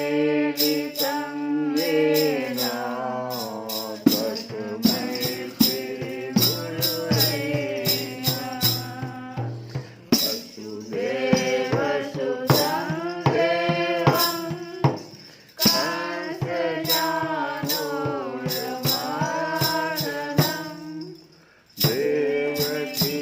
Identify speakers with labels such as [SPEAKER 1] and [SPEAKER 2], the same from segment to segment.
[SPEAKER 1] चक्षुरुन्मीलितं येन तस्मै श्रीगुरवे वसुदेवसुतं देवं कंसचाणूरमर्दनं देवकी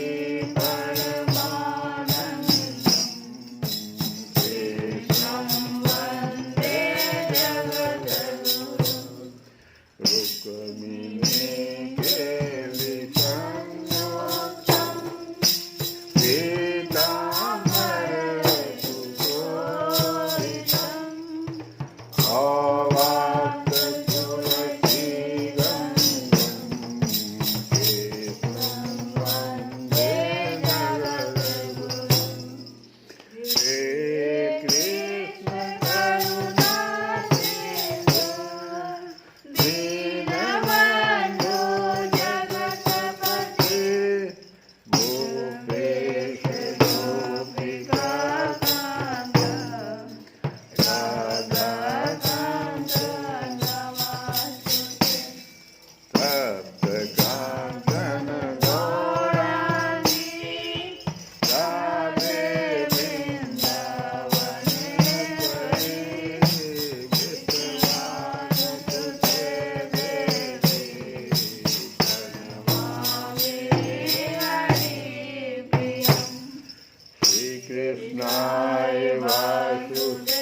[SPEAKER 1] कृष्णाय वासुदेवाय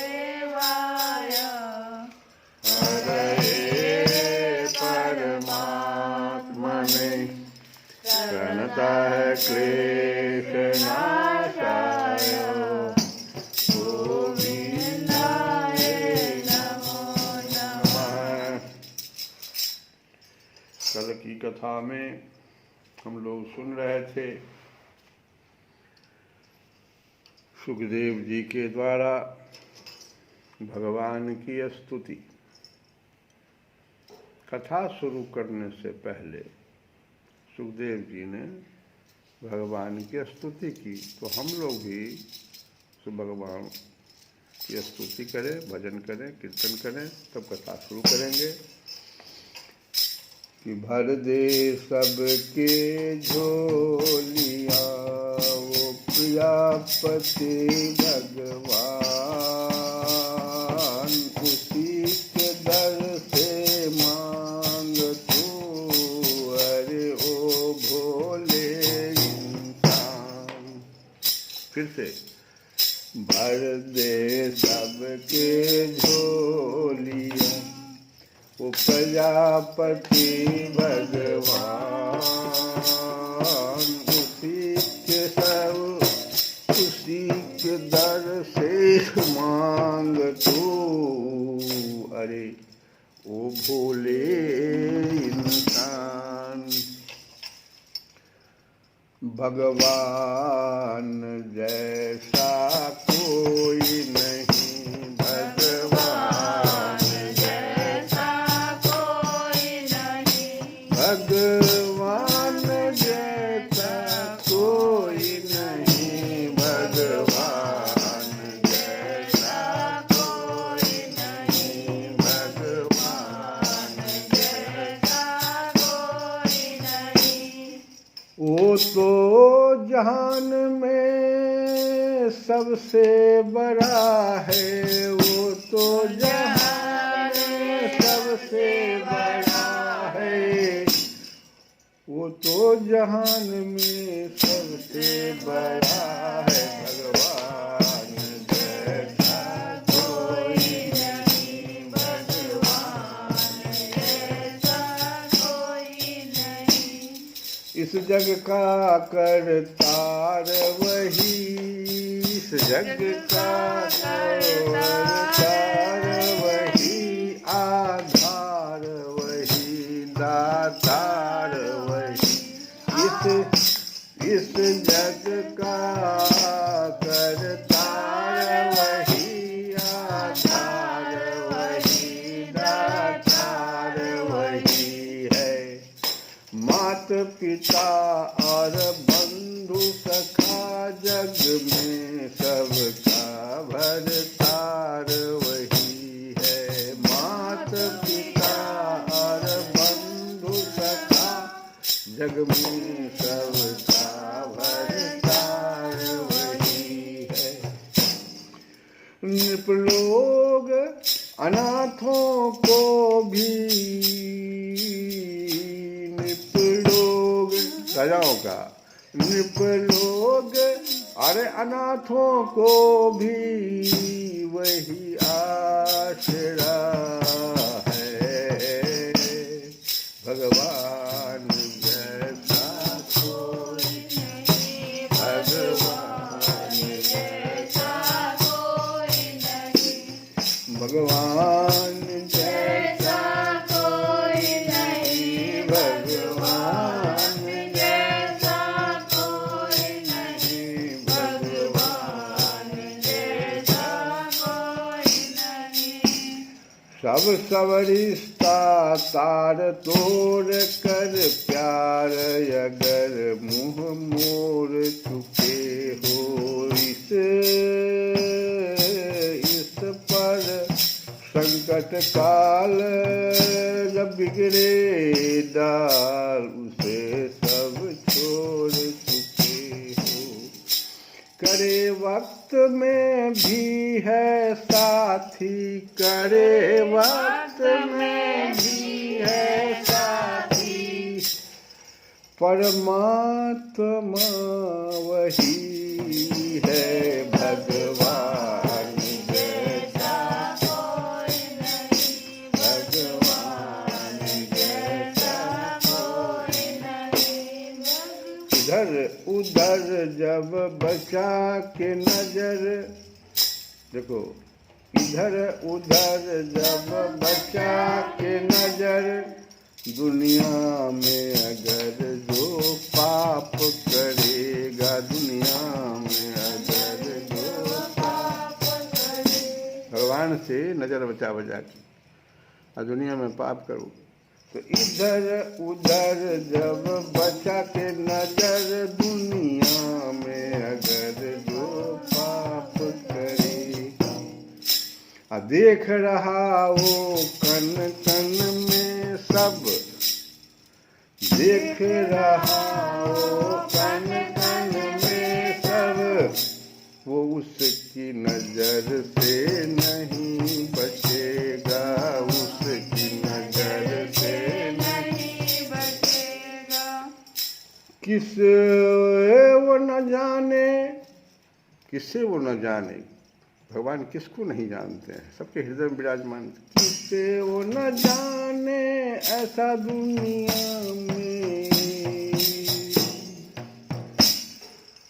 [SPEAKER 1] हरये परमात्मने प्रणतः क्लेशनाशाय गोविन्दाय नमो नमः। कल की कथा में हम लोग सुन रहे थे सुखदेव जी के द्वारा भगवान की स्तुति। कथा शुरू करने से पहले सुखदेव जी ने भगवान की स्तुति की, तो हम लोग भी तो भगवान की स्तुति करें, भजन करें, कीर्तन करें, तब कथा शुरू करेंगे। कि भर दे सबके झोलिया वो प्रियापति भगवान, उसी के दर से मांग तू, अरे ओ भोले इंसान। फिर से भर दे सबके झोलिया वो प्रजापति भगवान, उसी के दर से मांग तू, अरे ओ भोले इंसान। भगवान जैसा कोई नहीं, भगवान जैसा कोई नहीं, भगवान जैसा कोई नहीं, भगवान जैसा कोई नहीं, भगवान जैसा कोई नहीं। वो तो जहान में सबसे बड़ा है, वो तो जहान में सबसे बड़ा है, वो तो जहान में सबसे बड़ा है, भगवान जैसा कोई नहीं, भगवान जैसा कोई नहीं। इस जग का करतार वही, इस जग का करतार वही, आधार वही, दातार वही। इस जग का करतार वही, आधार वही, दातार वही है। मात पिता और बंधु सखा जग में सबका भरतार वही है। मात पिता और बंधु सखा जग में सबका भरतार वही है। नृप लोग अनाथों को भी, राजाओं का नृप लोग अरे अनाथों को भी वही आसरा है। भगवान जैसा कोई नहीं, भगवान जैसा कोई नहीं, भगवान जैसा कोई नहीं, भगवान सब रिश्ता तार तोड़ कर प्यार अगर मुँह मोर चुके हो, इस पर संकट काल जब बिगड़े डाल, उसे सब छोड़ चुके हो। करे वक्त में भी है साथी, करे वक्त में भी है साथी, परमात्मा वही है। भगवान जैसा कोई नहीं, भगवान जैसा कोई नहीं। इधर उधर जब बचा के नजर, देखो इधर उधर जब बचा के नजर, दुनिया में अगर जो पाप करेगा, दुनिया में अगर जो पाप करेगा, भगवान से नजर बचा के और दुनिया में पाप करो तो इधर उधर जब बचा के नजर दुनिया में अगर जो पाप करे, देख रहा वो कन कन में सब, देख रहा वो कन कन में सब, वो उसकी नजर से नहीं बचेगा, उसकी नजर से नहीं बचेगा। किसे वो न जाने, किसे वो न जाने, भगवान किसको नहीं जानते हैं, सबके हृदय में विराजमान। किसे वो न जाने ऐसा दुनिया में,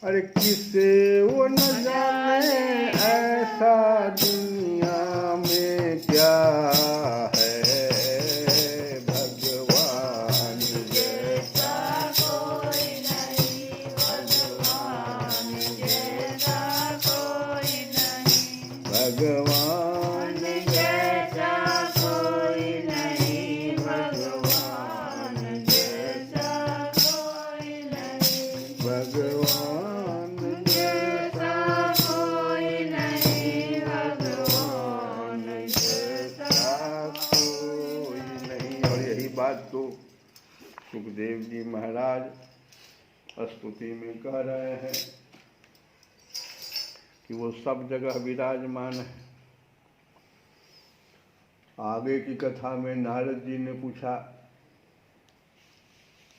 [SPEAKER 1] अरे किसे वो न जाने ऐसा दुनिया में क्या है, भगवान जैसा कोई नहीं, भगवान जैसा कोई नहीं, भगवान जैसा कोई नहीं, भगवान जैसा कोई नहीं, भगवान बात तो सुखदेव जी महाराज स्तुति में कह रहे हैं कि वो सब जगह विराजमान है। आगे की कथा में नारद जी ने पूछा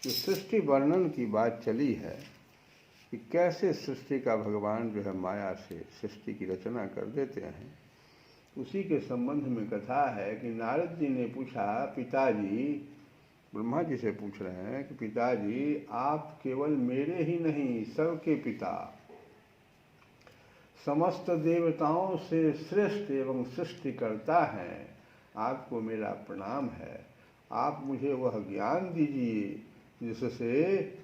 [SPEAKER 1] कि सृष्टि वर्णन की बात चली है कि कैसे सृष्टि का भगवान जो है माया से सृष्टि की रचना कर देते हैं। उसी के संबंध में कथा है कि नारद जी ने पूछा, पिताजी, ब्रह्मा जी से पूछ रहे हैं कि पिताजी आप केवल मेरे ही नहीं सबके पिता, समस्त देवताओं से श्रेष्ठ एवं सृष्टिकर्ता हैं, आपको मेरा प्रणाम है। आप मुझे वह ज्ञान दीजिए जिससे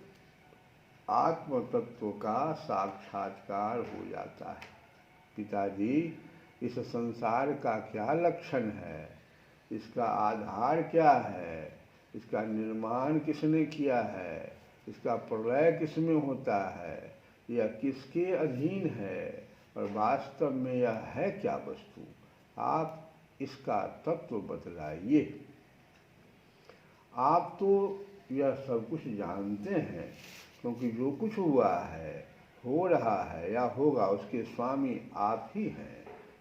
[SPEAKER 1] आत्म तत्व का साक्षात्कार हो जाता है। पिताजी, इस संसार का क्या लक्षण है, इसका आधार क्या है, इसका निर्माण किसने किया है, इसका प्रलय किसमें होता है, यह किसके अधीन है और वास्तव में यह है क्या वस्तु, आप इसका तत्व बतलाइए। आप तो यह सब कुछ जानते हैं, क्योंकि जो कुछ हुआ है, हो रहा है या होगा उसके स्वामी आप ही हैं।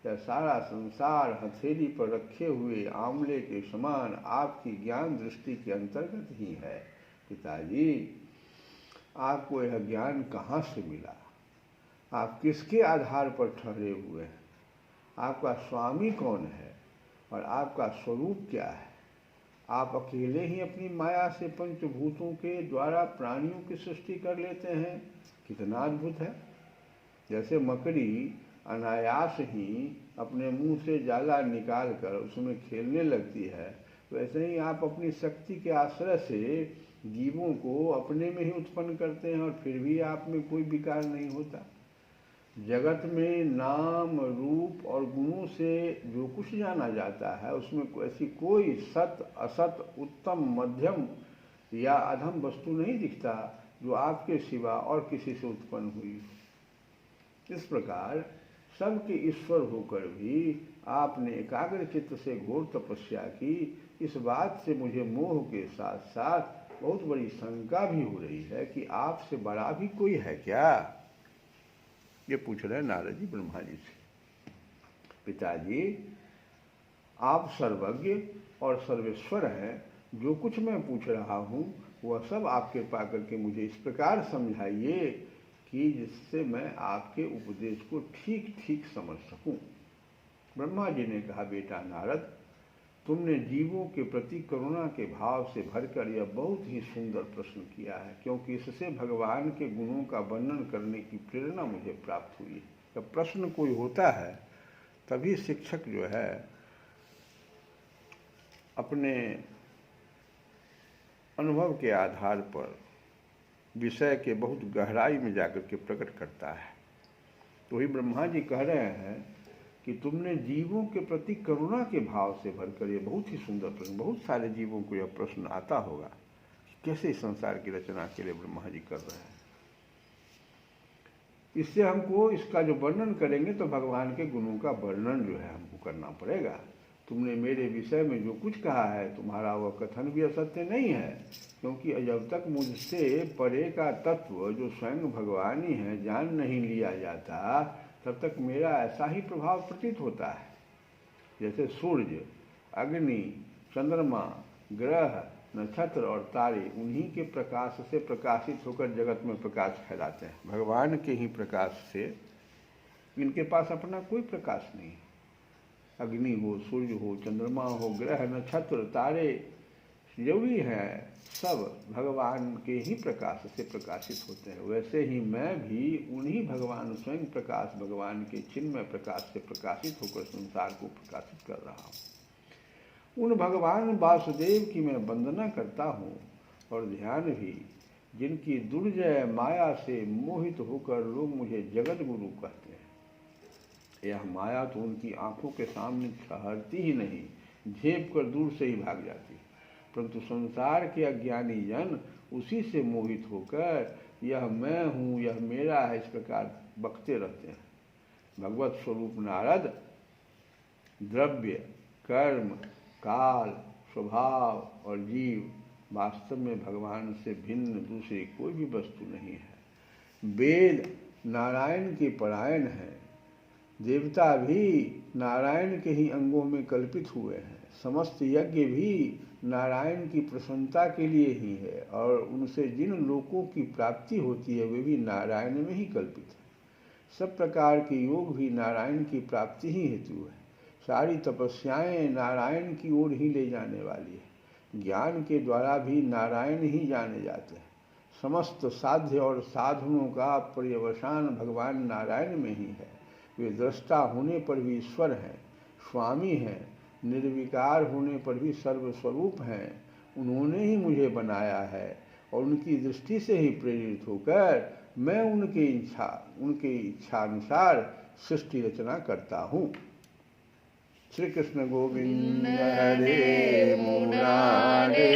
[SPEAKER 1] यह सारा संसार हथेली पर रखे हुए आंवले के समान आपकी ज्ञान दृष्टि के अंतर्गत ही है। पिताजी, आपको यह ज्ञान कहाँ से मिला, आप किसके आधार पर ठहरे हुए हैं, आपका स्वामी कौन है और आपका स्वरूप क्या है। आप अकेले ही अपनी माया से पंचभूतों के द्वारा प्राणियों की सृष्टि कर लेते हैं, कितना अद्भुत है। जैसे मकड़ी अनायास ही अपने मुंह से जाला निकालकर उसमें खेलने लगती है, वैसे ही आप अपनी शक्ति के आश्रय से जीवों को अपने में ही उत्पन्न करते हैं और फिर भी आप में कोई विकार नहीं होता। जगत में नाम रूप और गुणों से जो कुछ जाना जाता है उसमें ऐसी कोई सत असत उत्तम मध्यम या अधम वस्तु नहीं दिखता जो आपके सिवा और किसी से उत्पन्न हुई। इस प्रकार सबके ईश्वर होकर भी आपने एकाग्र चित्त से घोर तपस्या की। इस बात से मुझे मोह के साथ साथ बहुत बड़ी शंका भी हो रही है कि आपसे बड़ा भी कोई है क्या। ये पूछ रहे हैं नारद जी ब्रह्मा जी से। पिताजी, आप सर्वज्ञ और सर्वेश्वर हैं, जो कुछ मैं पूछ रहा हूँ वह सब आप कृपा करके मुझे इस प्रकार समझाइए कि जिससे मैं आपके उपदेश को ठीक ठीक समझ सकूं। ब्रह्मा जी ने कहा, बेटा नारद, तुमने जीवों के प्रति करुणा के भाव से भरकर यह बहुत ही सुंदर प्रश्न किया है, क्योंकि इससे भगवान के गुणों का वर्णन करने की प्रेरणा मुझे प्राप्त हुई है। जब प्रश्न कोई होता है तभी शिक्षक जो है अपने अनुभव के आधार पर विषय के बहुत गहराई में जाकर के प्रकट करता है। तो ही ब्रह्मा जी कह रहे हैं कि तुमने जीवों के प्रति करुणा के भाव से भरकर, ये बहुत ही सुंदर प्रश्न, बहुत सारे जीवों को यह प्रश्न आता होगा, कैसे इस संसार की रचना के लिए ब्रह्मा जी कर रहे हैं। इससे हमको इसका जो वर्णन करेंगे तो भगवान के गुणों का वर्णन जो है हमको करना पड़ेगा। तुमने मेरे विषय में जो कुछ कहा है, तुम्हारा वह कथन भी असत्य नहीं है, क्योंकि जब तक मुझसे परे का तत्व जो स्वयं भगवान ही है जान नहीं लिया जाता, तब तक मेरा ऐसा ही प्रभाव प्रतीत होता है। जैसे सूर्य, अग्नि, चंद्रमा, ग्रह, नक्षत्र और तारे उन्हीं के प्रकाश से प्रकाशित होकर जगत में प्रकाश फैलाते हैं। भगवान के ही प्रकाश से, इनके पास अपना कोई प्रकाश नहीं। अग्नि हो, सूर्य हो, चंद्रमा हो, ग्रह, नक्षत्र, तारे जो भी हैं सब भगवान के ही प्रकाश से प्रकाशित होते हैं। वैसे ही मैं भी उन्हीं भगवान स्वयं प्रकाश, भगवान के चिन्मय प्रकाश से प्रकाशित होकर संसार को प्रकाशित कर रहा हूँ। उन भगवान वासुदेव की मैं वंदना करता हूँ और ध्यान भी, जिनकी दुर्जय माया से मोहित होकर लोग मुझे जगत गुरु कहते हैं। यह माया तो उनकी आंखों के सामने ठहरती ही नहीं, झेप कर दूर से ही भाग जाती, परंतु संसार के अज्ञानी जन उसी से मोहित होकर यह मैं हूँ, यह मेरा है, इस प्रकार बकते रहते हैं। भगवत स्वरूप नारद द्रव्य, कर्म, काल, स्वभाव और जीव वास्तव में भगवान से भिन्न दूसरी कोई भी वस्तु नहीं है। वेद नारायण के परायण हैं, देवता भी नारायण के ही अंगों में कल्पित हुए हैं, समस्त यज्ञ भी नारायण की प्रसन्नता के लिए ही है, और उनसे जिन लोकों की प्राप्ति होती है वे भी नारायण में ही कल्पित है। सब प्रकार के योग भी नारायण की प्राप्ति ही हेतु है। सारी तपस्याएं नारायण की ओर ही ले जाने वाली है। ज्ञान के द्वारा भी नारायण ही जाने जाते हैं। समस्त साध्य और साधनों का पर्यवसान भगवान नारायण में ही है। वे दृष्टा होने पर भी ईश्वर हैं, स्वामी हैं, निर्विकार होने पर भी सर्वस्वरूप हैं। उन्होंने ही मुझे बनाया है और उनकी दृष्टि से ही प्रेरित होकर मैं उनके इच्छा अनुसार सृष्टि रचना करता हूँ। श्री कृष्ण गोविंद हरे मुरारे।